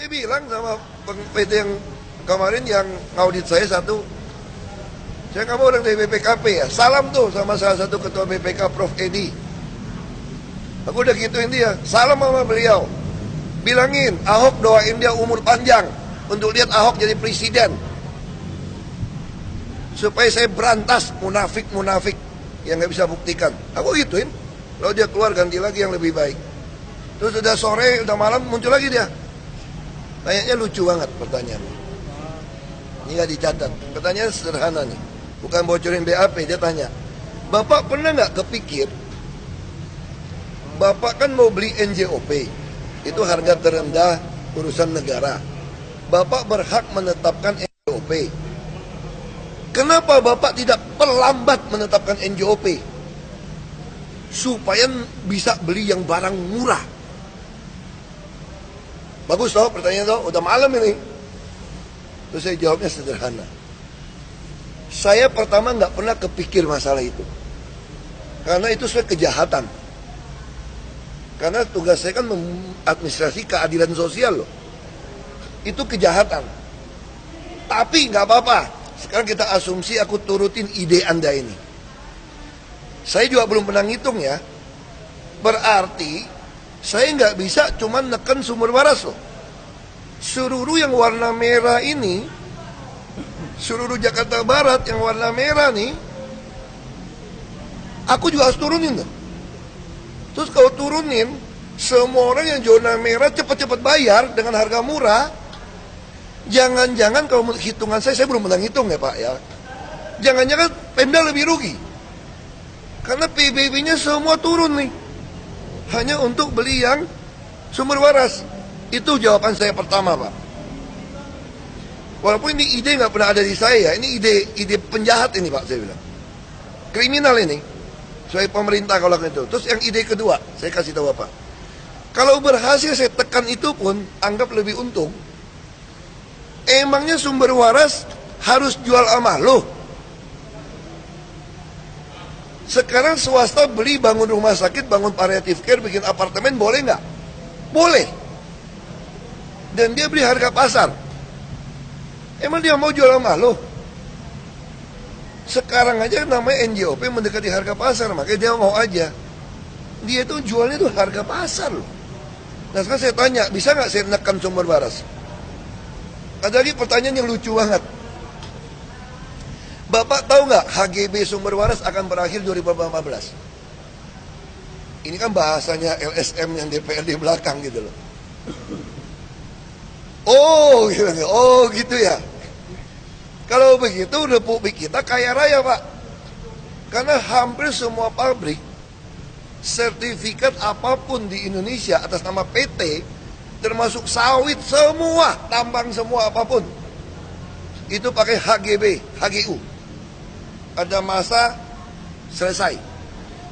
Saya bilang sama PT yang kemarin yang ngaudit saya satu, saya kamu orang dari BPKP ya, salam tuh sama salah satu ketua BPK Prof. Edi. Aku udah gituin dia, salam sama beliau. Bilangin Ahok doain dia umur panjang untuk lihat Ahok jadi presiden. Supaya saya berantas munafik-munafik yang nggak bisa buktikan. Aku gituin, lalu dia keluar ganti lagi yang lebih baik. Terus udah sore, udah malam muncul lagi dia. Tanyanya lucu banget pertanyaannya. Ini nggak dicatat. Pertanyaan sederhana nih, bukan bocorin BAP. Dia tanya, Bapak pernah nggak kepikir, Bapak kan mau beli NJOP, itu harga terendah urusan negara. Bapak berhak menetapkan NJOP. Kenapa Bapak tidak perlambat menetapkan NJOP? Supaya bisa beli yang barang murah. Bagus toh pertanyaan toh, udah malam ini. Terus saya jawabnya sederhana. Saya pertama nggak pernah kepikir masalah itu. Karena itu sesuai kejahatan. Karena tugas saya kan mengadministrasi keadilan sosial loh. Itu kejahatan. Tapi nggak apa-apa. Sekarang kita asumsi aku turutin ide Anda ini. Saya juga belum pernah ngitung ya. Berarti saya nggak bisa cuma neken sumber waras loh. Seluruh yang warna merah ini, seluruh Jakarta Barat yang warna merah nih, aku juga harus turunin tuh. Terus kalau turunin, semua orang yang zona merah cepat-cepat bayar dengan harga murah. Jangan-jangan kalau hitungan saya belum pernah hitung ya Pak ya. Jangan-jangan Pemda lebih rugi. Karena PBB-nya semua turun nih. Hanya untuk beli yang sumber waras. Itu jawaban saya pertama Pak. Walaupun ini ide nggak pernah ada di saya, ini ide penjahat ini Pak, saya bilang. Kriminal ini. Sesuai pemerintah kalau gitu. Terus yang ide kedua, saya kasih tahu apa. Kalau berhasil saya tekan itu pun, anggap lebih untung. Emangnya sumber waras harus jual sama lo? Sekarang swasta beli bangun rumah sakit, bangun palliative care, bikin apartemen, boleh nggak? Boleh. Dan dia beli harga pasar. Emang dia mau jual sama lo? Sekarang aja namanya NJOP mendekati harga pasar, makanya dia mau aja. Dia itu jualnya tuh harga pasar loh. Nah sekarang saya tanya, bisa nggak saya nekan sumber waras? Ada lagi pertanyaan yang lucu banget. Bapak tahu nggak HGB sumber waras akan berakhir 2015? Ini kan bahasanya LSM yang DPR di belakang gitu loh. Oh gitu ya. Kalau begitu Republik kita kaya raya Pak. Karena hampir semua pabrik, sertifikat apapun di Indonesia atas nama PT, termasuk sawit semua, tambang semua apapun, itu pakai HGB, HGU. Ada masa selesai.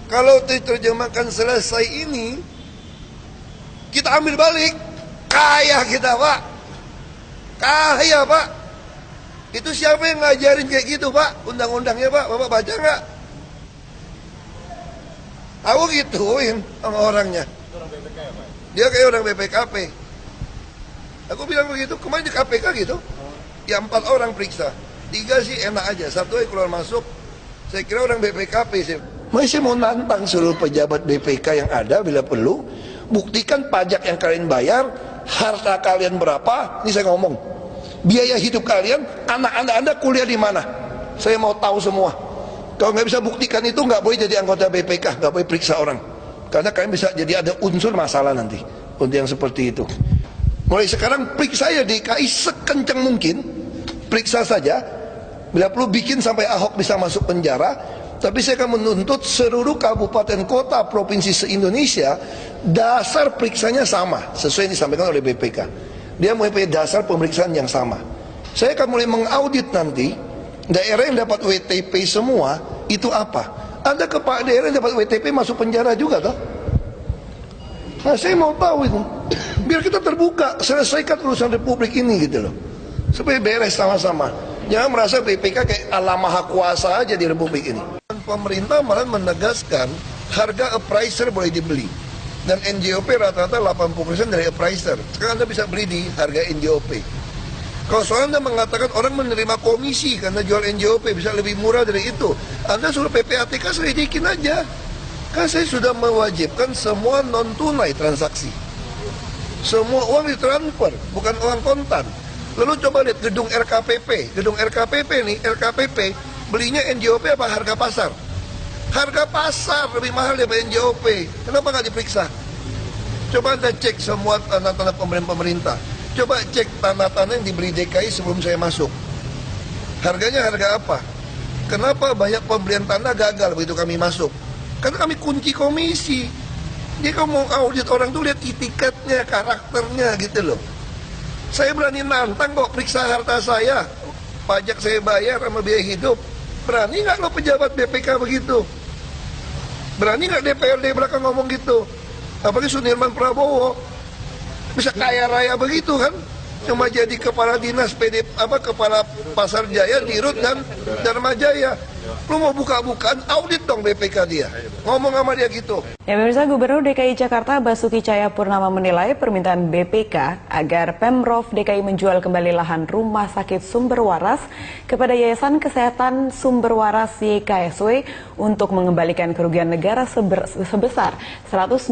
Kalau diterjemahkan selesai ini, kita ambil balik, kaya kita Pak, kaya Pak. Itu siapa yang ngajarin kayak gitu Pak? Undang-undangnya Pak, Bapak baca nggak? Aku gituin sama orangnya. Dia kayak orang BPKP. Aku bilang begitu, kemarin di KPK gitu. Ya 4 orang periksa. 3 sih enak aja, 1 keluar masuk. Saya kira orang BPKP sih. Masih mau nantang seluruh pejabat BPK yang ada bila perlu. Buktikan pajak yang kalian bayar, harta kalian berapa. Ini saya ngomong, biaya hidup kalian, anak-anak Anda kuliah di mana. Saya mau tahu semua. Kalau nggak bisa buktikan itu, nggak boleh jadi anggota BPK, nggak boleh periksa orang. Karena kalian bisa jadi ada unsur masalah nanti untuk yang seperti itu. Mulai sekarang periksa ya DKI sekencang mungkin, periksa saja. Bila perlu bikin sampai Ahok bisa masuk penjara. Tapi saya akan menuntut seluruh kabupaten kota provinsi se-Indonesia dasar periksanya sama, sesuai yang disampaikan oleh BPK. Dia mempunyai dasar pemeriksaan yang sama. Saya akan mulai mengaudit nanti daerah yang dapat WTP semua itu apa. Ada kepala daerah yang dapat WTP masuk penjara juga toh. Nah saya mau tahu itu, biar kita terbuka, selesaikan urusan Republik ini gitu loh, supaya beres sama-sama. Jangan merasa BPK kayak ala maha kuasa aja di Republik ini. Pemerintah malah menegaskan harga appraiser boleh dibeli. Dan NJOP rata-rata 80% dari appraiser. Sekarang Anda bisa beli di harga NJOP. Kalau soal Anda mengatakan orang menerima komisi karena jual NJOP bisa lebih murah dari itu, Anda suruh PPATK selidikin aja. Kan saya sudah mewajibkan semua non-tunai transaksi. Semua uang ditransfer, bukan uang kontan. Lalu coba lihat gedung RKPP. Gedung RKPP nih, RKPP belinya NJOP apa harga pasar? Harga pasar lebih mahal daripada NJOP. Kenapa nggak diperiksa? Coba Anda cek semua tanah-tanah pemerintah. Coba cek tanah-tanah yang dibeli DKI sebelum saya masuk. Harganya harga apa? Kenapa banyak pembelian tanah gagal begitu kami masuk? Karena kami kunci komisi. Jadi kalau mau audit orang tuh lihat etiketnya, karakternya gitu loh. Saya berani nantang kok periksa harta saya. Pajak saya bayar sama biaya hidup. Berani nggak lo pejabat BPK begitu? Berani nggak DPRD belakang ngomong gitu? Apalagi Sunirman Prabowo. Bisa kaya raya begitu kan? Cuma jadi kepala dinas kepala Pasar Jaya, Dirut dan Dharma Jaya. Lu mau buka-bukaan audit dong BPK dia. Ngomong sama dia gitu. Ya pemirsa, Gubernur DKI Jakarta Basuki Cahayapurnama menilai permintaan BPK agar Pemprov DKI menjual kembali lahan Rumah Sakit Sumber Waras kepada Yayasan Kesehatan Sumber Waras YKSW untuk mengembalikan kerugian negara sebesar 191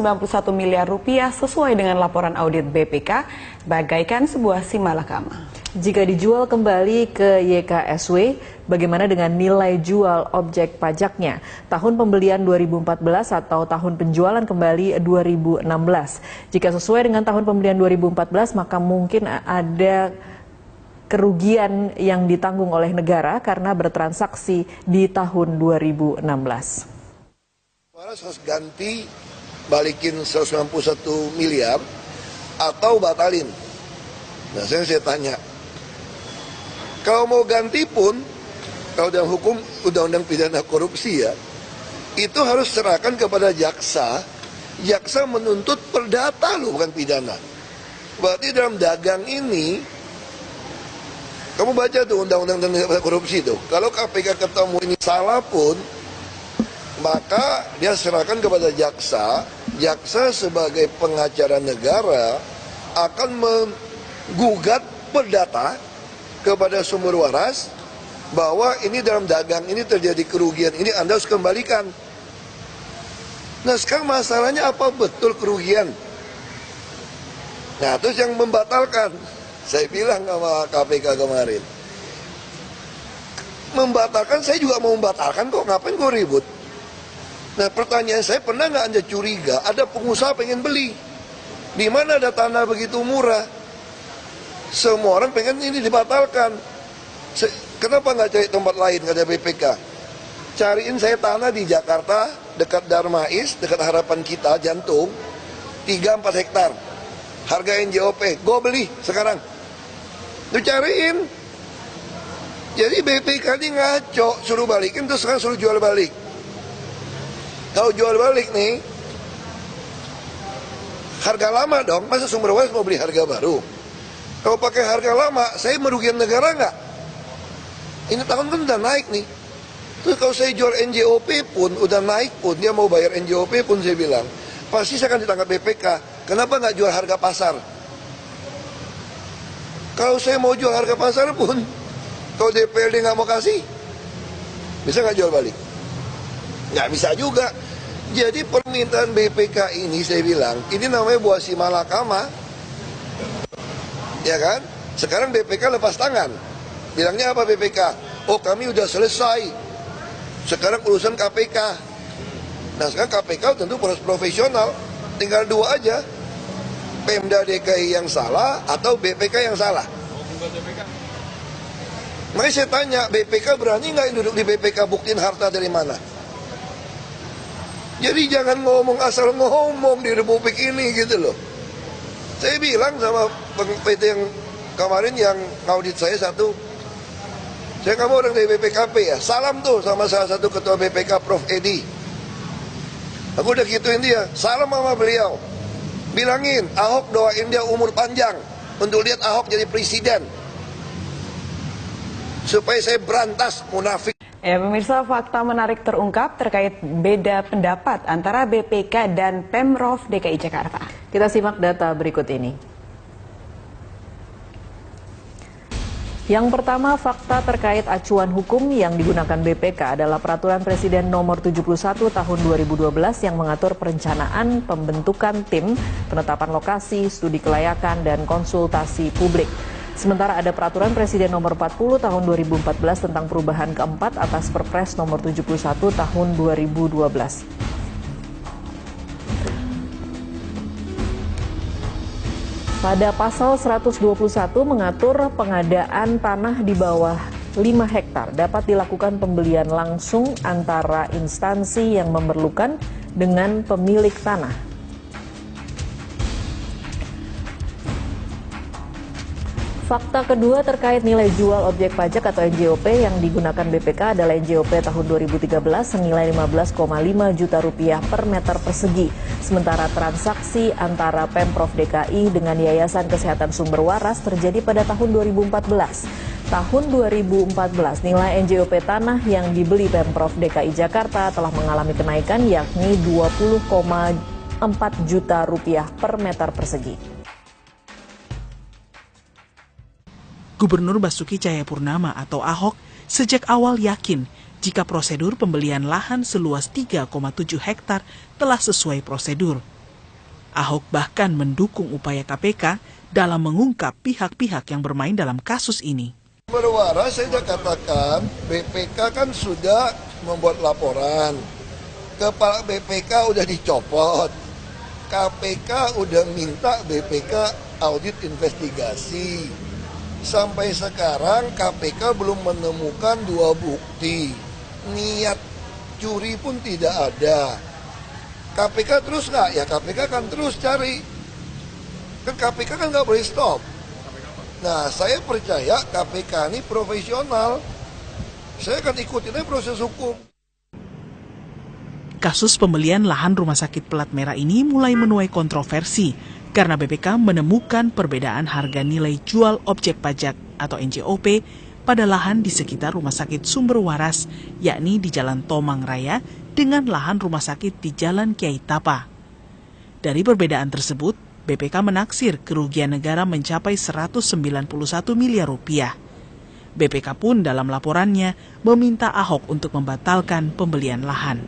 miliar rupiah sesuai dengan laporan audit BPK bagaikan sebuah simalakama. Jika dijual kembali ke YKSW, bagaimana dengan nilai jual objek pajaknya? Tahun pembelian 2014 atau tahun penjualan kembali 2016. Jika sesuai dengan tahun pembelian 2014, maka mungkin ada kerugian yang ditanggung oleh negara karena bertransaksi di tahun 2016. Harus ganti, balikin 191 miliar atau batalin. Nah, saya tanya. Kalau mau ganti pun, kalau dalam hukum undang-undang pidana korupsi ya, itu harus serahkan kepada jaksa. Jaksa menuntut perdata loh, bukan pidana. Berarti dalam dagang ini, kamu baca tuh undang-undang tentang korupsi tuh. Kalau KPK ketemu ini salah pun, maka dia serahkan kepada jaksa. Jaksa sebagai pengacara negara akan menggugat perdata kepada Sumber Waras bahwa ini dalam dagang ini terjadi kerugian, ini Anda harus kembalikan. Nah sekarang masalahnya apa betul kerugian? Nah terus yang membatalkan, saya bilang sama KPK kemarin, membatalkan saya juga mau membatalkan kok, ngapain kok ribut? Nah pertanyaan saya, pernah nggak Anda curiga ada pengusaha pengen beli? Di mana ada tanah begitu murah? Semua orang pengen ini dibatalkan. Kenapa nggak cari tempat lain, nggak ada BPK? Cariin saya tanah di Jakarta, dekat Darmais, dekat Harapan Kita, Jantung, 3-4 hektar. Harga NJOP, gue beli sekarang. Lu cariin. Jadi BPK ini ngaco, suruh balikin, terus sekarang suruh jual balik. Kalau jual balik nih, harga lama dong, masa Sumber Waras mau beli harga baru? Kalau pakai harga lama, saya merugikan negara nggak? Ini tahun kan udah naik nih. Terus kalau saya jual NJOP pun, udah naik pun, dia mau bayar NJOP pun saya bilang, pasti saya akan ditangkap BPK. Kenapa nggak jual harga pasar? Kalau saya mau jual harga pasar pun, kalau DPRD nggak mau kasih, bisa nggak jual balik? Nggak bisa juga. Jadi permintaan BPK ini saya bilang, ini namanya buah simalakama. Ya kan? Sekarang BPK lepas tangan. Bilangnya apa BPK? Oh kami udah selesai. Sekarang urusan KPK. Nah sekarang KPK tentu proses profesional. Tinggal dua aja. Pemda DKI yang salah atau BPK yang salah. Makanya saya tanya, BPK berani nggak duduk di BPK buktiin harta dari mana? Jadi jangan ngomong asal ngomong di Republik ini gitu loh. Saya bilang sama PT yang kemarin yang ngaudit saya satu, saya kamu orang dari BPKP ya, salam tuh sama salah satu ketua BPK Prof. Edi. Aku udah gituin dia, salam sama beliau. Bilangin, Ahok doain dia umur panjang untuk lihat Ahok jadi presiden. Supaya saya berantas munafik. Ya, pemirsa, fakta menarik terungkap terkait beda pendapat antara BPK dan Pemprov DKI Jakarta. Kita simak data berikut ini. Yang pertama, fakta terkait acuan hukum yang digunakan BPK adalah Peraturan Presiden Nomor 71 Tahun 2012 yang mengatur perencanaan pembentukan tim, penetapan lokasi, studi kelayakan, dan konsultasi publik. Sementara ada Peraturan Presiden Nomor 40 Tahun 2014 tentang perubahan keempat atas Perpres Nomor 71 Tahun 2012. Pada pasal 121 mengatur pengadaan tanah di bawah 5 hektar dapat dilakukan pembelian langsung antara instansi yang memerlukan dengan pemilik tanah. Fakta kedua terkait nilai jual objek pajak atau NJOP yang digunakan BPK adalah NJOP tahun 2013 senilai 15,5 juta rupiah per meter persegi. Sementara transaksi antara Pemprov DKI dengan Yayasan Kesehatan Sumber Waras terjadi pada tahun 2014. Tahun 2014 nilai NJOP tanah yang dibeli Pemprov DKI Jakarta telah mengalami kenaikan yakni 20,4 juta rupiah per meter persegi. Gubernur Basuki Cahayapurnama atau Ahok sejak awal yakin jika prosedur pembelian lahan seluas 3,7 hektar telah sesuai prosedur. Ahok bahkan mendukung upaya KPK dalam mengungkap pihak-pihak yang bermain dalam kasus ini. Berwaras saya sudah katakan, BPK kan sudah membuat laporan. Kepala BPK udah dicopot. KPK udah minta BPK audit investigasi. Sampai sekarang KPK belum menemukan 2 bukti. Niat curi pun tidak ada. KPK terus nggak? Ya KPK kan terus cari. Kan KPK kan nggak boleh stop. Nah, saya percaya KPK ini profesional. Saya akan ikutin aja proses hukum. Kasus pembelian lahan rumah sakit Pelat Merah ini mulai menuai kontroversi karena BPK menemukan perbedaan harga nilai jual objek pajak atau NJOP pada lahan di sekitar Rumah Sakit Sumber Waras, yakni di Jalan Tomang Raya dengan lahan rumah sakit di Jalan Kiai Tapa. Dari perbedaan tersebut, BPK menaksir kerugian negara mencapai 191 miliar rupiah. BPK pun dalam laporannya meminta Ahok untuk membatalkan pembelian lahan.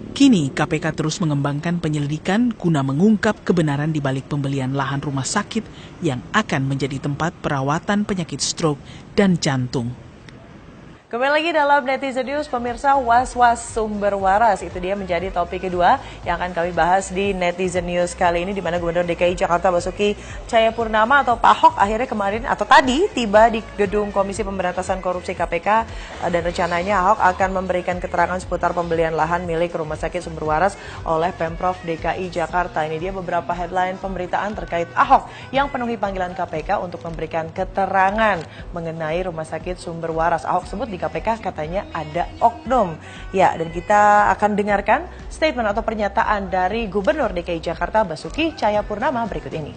Kini KPK terus mengembangkan penyelidikan guna mengungkap kebenaran di balik pembelian lahan rumah sakit yang akan menjadi tempat perawatan penyakit stroke dan jantung. Kembali lagi dalam Netizen News, pemirsa, was-was sumber waras. Itu dia menjadi topik kedua yang akan kami bahas di Netizen News kali ini, di mana Gubernur DKI Jakarta Basuki Cahayapurnama atau Pak Ahok akhirnya kemarin atau tadi tiba di gedung Komisi Pemberantasan Korupsi KPK dan rencananya Ahok akan memberikan keterangan seputar pembelian lahan milik Rumah Sakit Sumber Waras oleh Pemprov DKI Jakarta. Ini dia beberapa headline pemberitaan terkait Ahok yang penuhi panggilan KPK untuk memberikan keterangan mengenai Rumah Sakit Sumber Waras. Ahok sebut di KPK katanya ada oknum. Ya, dan kita akan dengarkan statement atau pernyataan dari Gubernur DKI Jakarta Basuki Cahayapurnama berikut ini.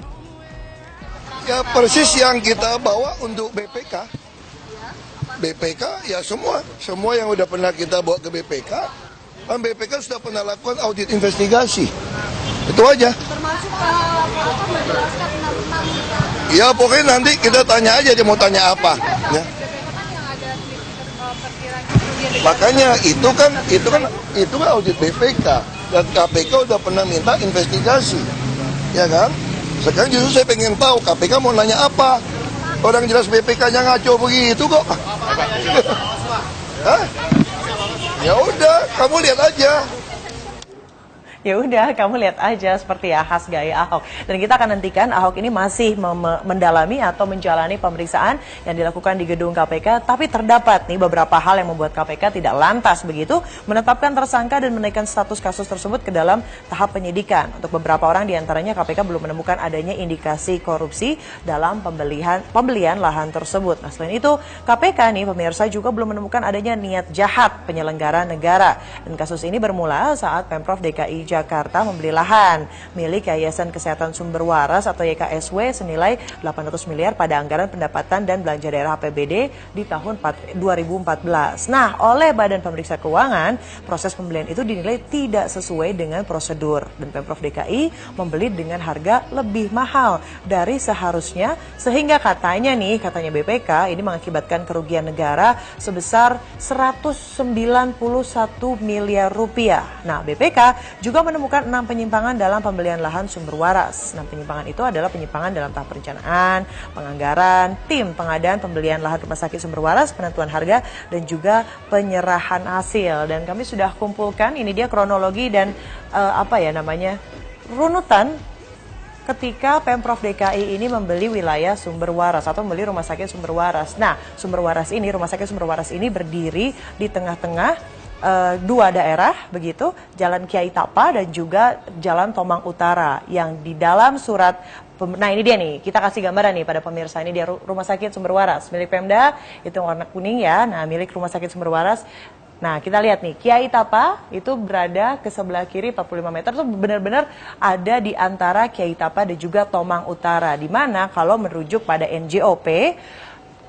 Ya persis yang kita bawa untuk BPK. BPK ya semua yang udah pernah kita bawa ke BPK. Kan BPK sudah pernah lakukan audit investigasi. Itu aja. Termasuk menjelaskan tentang Ya pokoknya nanti kita tanya aja dia mau tanya apa. Ya. Makanya itu kan audit BPK dan KPK udah pernah minta investigasi, ya kan? Sekarang justru saya pengen tahu KPK mau nanya apa. Orang jelas BPK-nya ngaco begitu kok. Hah? Ya udah, kamu lihat aja. Ya udah, kamu lihat aja seperti ya khas gaya Ahok. Dan kita akan nantikan Ahok ini masih mendalami atau menjalani pemeriksaan yang dilakukan di gedung KPK. Tapi terdapat nih beberapa hal yang membuat KPK tidak lantas begitu menetapkan tersangka dan menaikkan status kasus tersebut ke dalam tahap penyidikan. Untuk beberapa orang diantaranya KPK belum menemukan adanya indikasi korupsi dalam pembelian lahan tersebut. Nah, selain itu KPK nih pemirsa juga belum menemukan adanya niat jahat penyelenggara negara. Dan kasus ini bermula saat Pemprov DKI Jakarta membeli lahan milik Yayasan Kesehatan Sumber Waras atau YKSW senilai 800 miliar pada anggaran pendapatan dan belanja daerah APBD di tahun 2014. Nah, oleh Badan Pemeriksa Keuangan, proses pembelian itu dinilai tidak sesuai dengan prosedur dan Pemprov DKI membeli dengan harga lebih mahal dari seharusnya, sehingga katanya BPK ini mengakibatkan kerugian negara sebesar 191 miliar rupiah. Nah, BPK juga menemukan 6 penyimpangan dalam pembelian lahan sumber waras. 6 penyimpangan itu adalah penyimpangan dalam tahap perencanaan, penganggaran, tim pengadaan pembelian lahan rumah sakit sumber waras, penentuan harga, dan juga penyerahan hasil. Dan kami sudah kumpulkan, ini dia kronologi dan runutan ketika Pemprov DKI ini membeli wilayah sumber waras atau membeli rumah sakit sumber waras. Nah, rumah sakit sumber waras ini berdiri di tengah-tengah dua daerah, begitu, Jalan Kiai Tapa dan juga Jalan Tomang Utara, yang di dalam surat. Nah, ini dia nih, kita kasih gambaran nih pada pemirsa, ini dia rumah sakit sumber waras milik Pemda, itu warna kuning ya. Nah, milik rumah sakit sumber waras. Nah, kita lihat nih, Kiai Tapa itu berada ke sebelah kiri 45 meter, itu benar-benar ada di antara Kiai Tapa dan juga Tomang Utara, di mana kalau merujuk pada NJOP,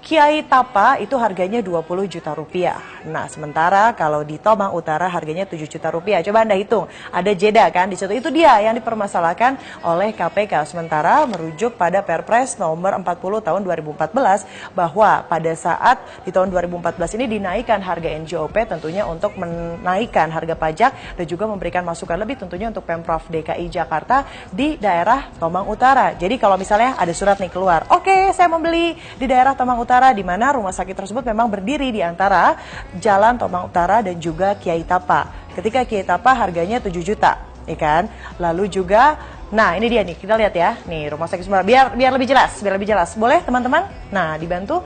Kiai Tapa itu harganya 20 juta rupiah. Nah, sementara kalau di Tomang Utara harganya 7 juta rupiah. Coba Anda hitung, ada jeda kan di situ. Itu dia yang dipermasalahkan oleh KPK. Sementara merujuk pada Perpres nomor 40 tahun 2014 bahwa pada saat di tahun 2014 ini dinaikkan harga NJOP tentunya untuk menaikkan harga pajak dan juga memberikan masukan lebih tentunya untuk Pemprov DKI Jakarta di daerah Tomang Utara. Jadi kalau misalnya ada surat nih keluar, oke, saya membeli di daerah Tomang Utara, di mana rumah sakit tersebut memang berdiri di antara Jalan Tomang Utara dan juga Kiai Tapa. Ketika Kiai Tapa harganya 7 juta, ya kan? Lalu juga, nah ini dia nih, kita lihat ya, nih rumah sakit Semarang, biar lebih jelas, boleh teman-teman? Nah, dibantu,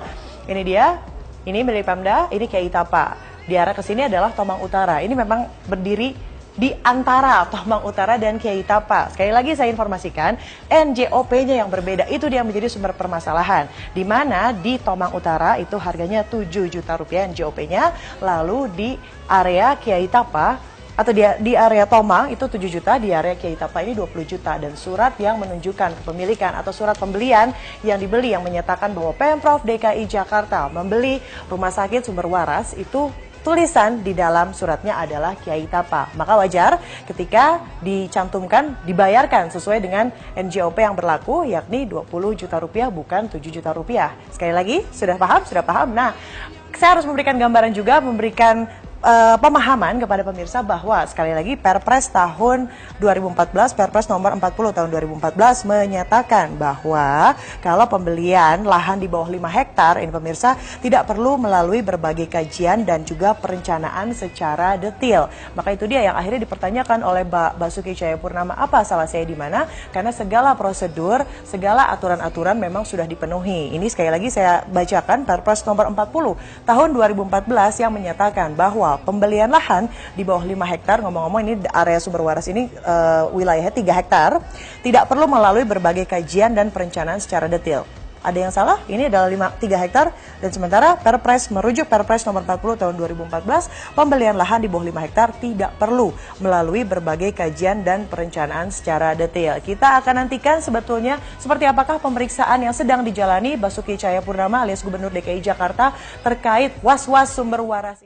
ini dia, ini milik Pemda, ini Kiai Tapa. Di arah ke sini adalah Tomang Utara. Ini memang berdiri di antara Tomang Utara dan Kiai Tapa. Sekali lagi saya informasikan, NJOP-nya yang berbeda, itu dia menjadi sumber permasalahan. Di mana di Tomang Utara itu harganya 7 juta rupiah NJOP-nya, lalu di area Kiai Tapa atau di area Tomang itu 7 juta, di area Kiai Tapa ini 20 juta. Dan surat yang menunjukkan kepemilikan atau surat pembelian yang dibeli yang menyatakan bahwa Pemprov DKI Jakarta membeli rumah sakit sumber waras itu tulisan di dalam suratnya adalah Kiai Tapa. Maka wajar ketika dicantumkan, dibayarkan sesuai dengan NJOP yang berlaku, yakni 20 juta rupiah bukan 7 juta rupiah. Sekali lagi, sudah paham? Sudah paham? Nah, saya harus memberikan gambaran juga, memberikan pemahaman kepada pemirsa bahwa sekali lagi Perpres tahun 2014, Perpres nomor 40 tahun 2014 menyatakan bahwa kalau pembelian lahan di bawah 5 hektar, ini pemirsa, tidak perlu melalui berbagai kajian dan juga perencanaan secara detail. Maka itu dia yang akhirnya dipertanyakan oleh Basuki Cahayapurnama, apa salah saya di mana? Karena segala prosedur, segala aturan-aturan memang sudah dipenuhi. Ini sekali lagi saya bacakan Perpres nomor 40 tahun 2014 yang menyatakan bahwa pembelian lahan di bawah 5 hektar, ngomong-ngomong ini area sumber waras ini wilayahnya 3 hektar, tidak perlu melalui berbagai kajian dan perencanaan secara detail. Ada yang salah? Ini adalah 3 hektar, dan sementara Perpres merujuk Perpres nomor 40 tahun 2014, pembelian lahan di bawah 5 hektar tidak perlu melalui berbagai kajian dan perencanaan secara detail. Kita akan nantikan sebetulnya seperti apakah pemeriksaan yang sedang dijalani Basuki Cahayapurnama alias Gubernur DKI Jakarta terkait was-was sumber waras.